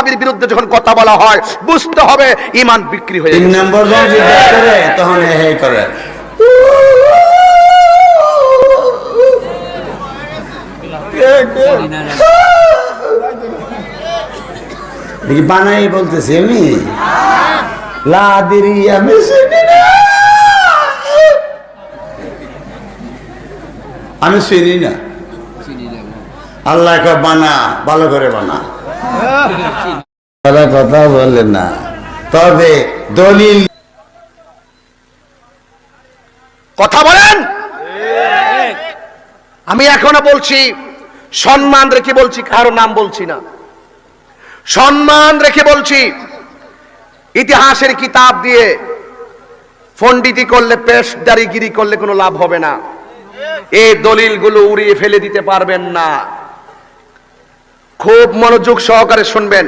সাহাবীর বিরুদ্ধে যখন কথা বলা হয় বুঝতে হবে ঈমান বিক্রি হয়ে গেছে। 3 নম্বর যদি করে তখন এই করে দেখি বানাই বলতেছি আমি লাদিরি আমি শুনি না, আমি শুনি না। আল্লাহ বানা ভালো করে বানা, কথা বললেন না। তবে দলিল কথা বলেন। আমি এখনো বলছি, সম্মান রেখে বলছি, কারো নাম বলছি না, সম্মান রেখে বলছি। ইতিহাসের কিতাব দিয়ে পণ্ডিতি করলে, পেশদারিগিরি করলে কোনো লাভ হবে না। এই দলিলগুলো উড়িয়ে ফেলে দিতে পারবেন না। খুব মনোযোগ সহকারে শুনবেন,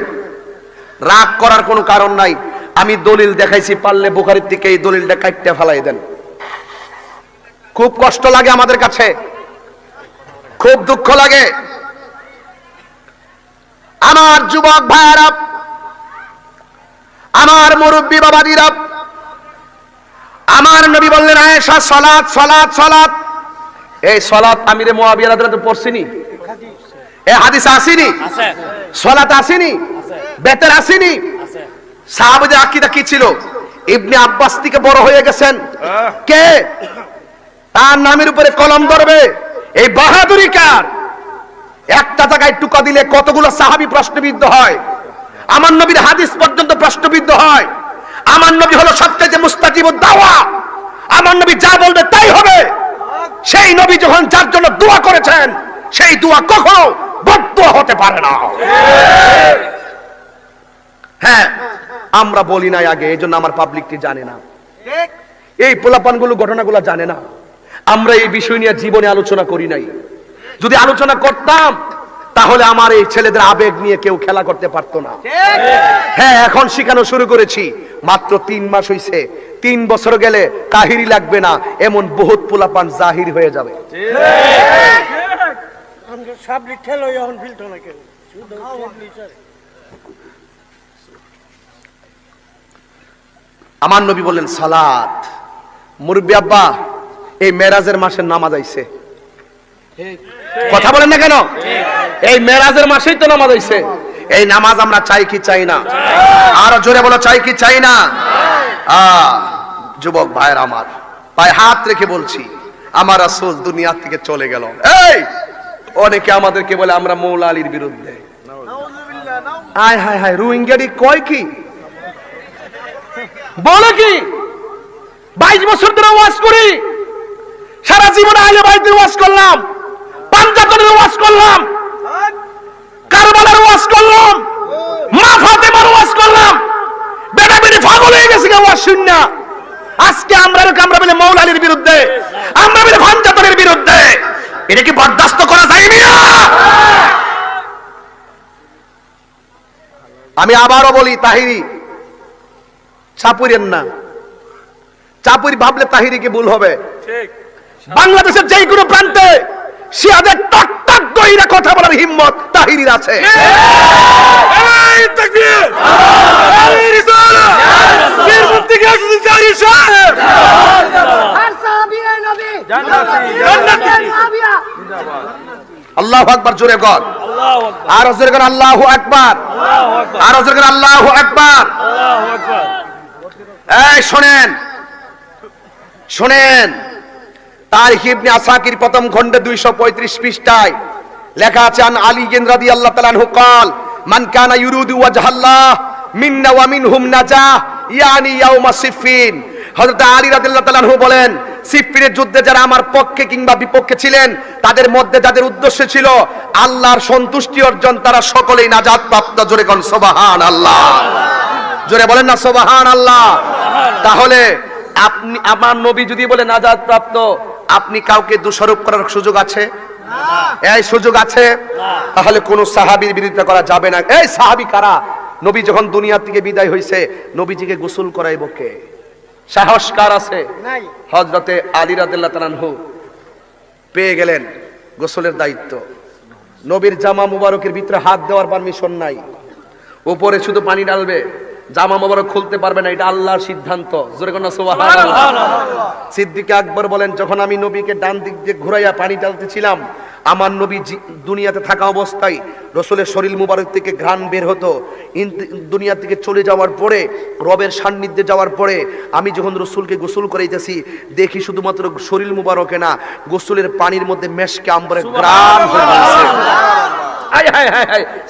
রাগ করার কোনো কারণ নাই। আমি দলিল দেখাইছি, পারলে বুখারীর থেকে এই দলিলটা কাটতে ফেলাই দেন। খুব কষ্ট লাগে আমাদের কাছে, খুব দুঃখ লাগে। আমার যুবক ভাইয়েরা, আমার মুরব্বী বাবাজিরা, আমার নবী বললেন আয়েশা সালাত সালাত সালাত। এই সালাত আমিরে মুয়াবিয়া রাদিয়াল্লাহু আনহু পড়ছিনি? এই হাদিস আসেনি? আছে। সালাত আসেনি? বেতের আসেনি? আছে। সাহাবাদের আকীদা কি ছিল? ইবনে আব্বাস থেকে বড় হয়ে গেছেন কে? তার নামের উপরে কলম ধরবে। এই বাহাদুরি কার? একটা জায়গায় টুকা দিলে কতগুলো সাহাবী প্রশ্নবিদ্ধ হয়। আমার নবীর হাদিস পর্যন্ত প্রশ্নবিদ্ধ হয়। আমার নবী হলো সবচেয়ে মুস্তাজিবুদ দাওয়া। আমার নবী যা বলবে তাই হবে। সেই নবী যখন যার জন্য দোয়া করেছেন, সেই দোয়া কখনো বদদোয়া হতে পারে না। হ্যাঁ, আমরা বলি নাই আগে, এই জন্য আমার পাবলিকটি জানে না, এই পোলাপানগুলো ঘটনাগুলো জানে না। আমরা এই বিষয় নিয়ে জীবনে আলোচনা করি নাই। যদি আলোচনা করতাম তাহলে আমার এই ছেলেদের আবেগ নিয়ে কেউ খেলা করতে পারতো না। হ্যাঁ, এখন শিখানো শুরু করেছি, মাত্র 3 মাস হইছে। 3 বছর গেলে কাহিরি লাগবে না, এমন বহুত পোলাপান জাহির হয়ে যাবে। আমার নবী বললেন সালাত। মুরব্বী আব্বা, এই মেরাজের মাসের নামাজ আইছে, কথা বলেন না কেন? এই মেরাজের মাসেই তো নামাজ আইছে। এই নামাজ আমরা চাই কি চাই না? আরো জোরে বলো, চাই কি চাই না? যুবক ভাইয়ের আমার, পায়ে হাত রেখে বলছি, আমার রাসূল দুনিয়া থেকে চলে গেল। এই অনেকে আমাদেরকে বলে আমরা মৌলা আলীর বিরুদ্ধে। আয় হায় হায়, রোহিঙ্গাটি কয় কি বলে কি? 22 বছর ধরে ওয়াজ করি, সারা জীবন আহলে বাইতের ওয়াজ করলাম, পাঞ্জাতনের ওয়াজ করলাম, কারবালার ওয়াজ করলাম, মা ফাতেমার ওয়াজ করলাম। বেটা বেটি পাগল হয়ে গেছে ওয়াজ শুননা। আজকে আমরা বলে মৌলা আলীর বিরুদ্ধে, আমরা বলে পাঞ্জাতনের বিরুদ্ধে। এটা কি বরদাস্ত করা যায় না? আমি আবারও বলি, তাহিরি চাপুরেন না। চাপুরি ভাবলে তাহিরিকে ভুল হবে। বাংলাদেশের যে কোনো প্রান্তে শিয়াদের টক টক দইরা কথা বলার হিম্মত তাহিরির আছে। এই তাকবীর, এই রিসালাত, বীর মুফতি গাজী জারি সাহেব, আর সাহাবী নবী জান্নাতি জিন্দাবাদ। আল্লাহু আকবার, জোরে কর আল্লাহু আকবার, আর জোরে কর আল্লাহু আকবার, আল্লাহু আকবার, আর জোরে কর আল্লাহু আকবার, আল্লাহু আকবার। এই শুনেন, শুনেন, তারিখ ইবনে আসাকির প্রথম খণ্ডে 235 পৃষ্ঠায় লেখা আছে, আন আলী রাদিয়াল্লাহু তাআলা আনহু قال মান কানা ইউরিদু ওয়াজহাল্লাহ মিন্না ওয়া মিনহুম নাজাহ ইয়ানি ইয়াউমা সিফফিন। হযরত আলী রাদিয়াল্লাহু তাআলা আনহু বলেন, সিফফিনের যুদ্ধে যারা আমার পক্ষে কিংবা বিপক্ষে ছিলেন, তাদের মধ্যে যাদের উদ্দেশ্য ছিল আল্লাহর সন্তুষ্টি অর্জন, তারা সকলেই নাজাত প্রাপ্ত। জোরে কোন সুবহানাল্লাহ, জোরে বলেন না সুবহানাল্লাহ। তাহলে আপনি, আমার নবী যদি বলে নাজাত প্রাপ্ত, আপনি কাউকে দোষারোপ করার সুযোগ আছে? এই সুযোগ আছে? তাহলে কোন সাহাবীর বিরোধিতা করা যাবে না। এই সাহাবী কারা? নবী যখন দুনিয়া থেকে বিদায় হইছে, নবীজিকে গোসল করাইব কে? সাহস কার আছে? নাই। হযরতে আলী রাদিয়াল্লাহু তাআলা আনহু পেয়ে গেলেন গোসলের দায়িত্ব। নবীর জামা মুবারকের ভিতরে হাত দেওয়ার পারমিশন নাই। উপরে শুধু পানি ঢালবে, জামা মোবারক খুলতে পারবে না, এটা আল্লাহর সিদ্ধান্ত। জোরে কোন সুবহানাল্লাহ। সিদ্দিক আকবর বলেন, যখন আমি নবীকে ডান দিক দিয়ে ঘুরাইয়া পানি ঢালতেছিলাম, আমার নবী দুনিয়াতে থাকা অবস্থায় রসুলের শরীর মুবারক থেকে ঘ্রাণ বের হতো। দুনিয়া থেকে চলে যাওয়ার পরে, রবের সান্নিধ্যে যাওয়ার পরে আমি যখন রসুলকে গোসল করাইতেছি, দেখি শুধুমাত্র শরীর মুবারকে না, গোসলের পানির মধ্যে মেশকে আম্বরের ঘ্রাণ হয়ে গেছে।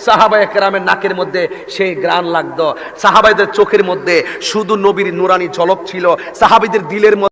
সাহাবায়ে কেরামের নাকের মধ্যে সেই ঘ্রাণ লাগতো, সাহাবাইদের চোখের মধ্যে শুধু নবীর নুরানি ঝলক ছিল, সাহাবীদের দিলের মধ্যে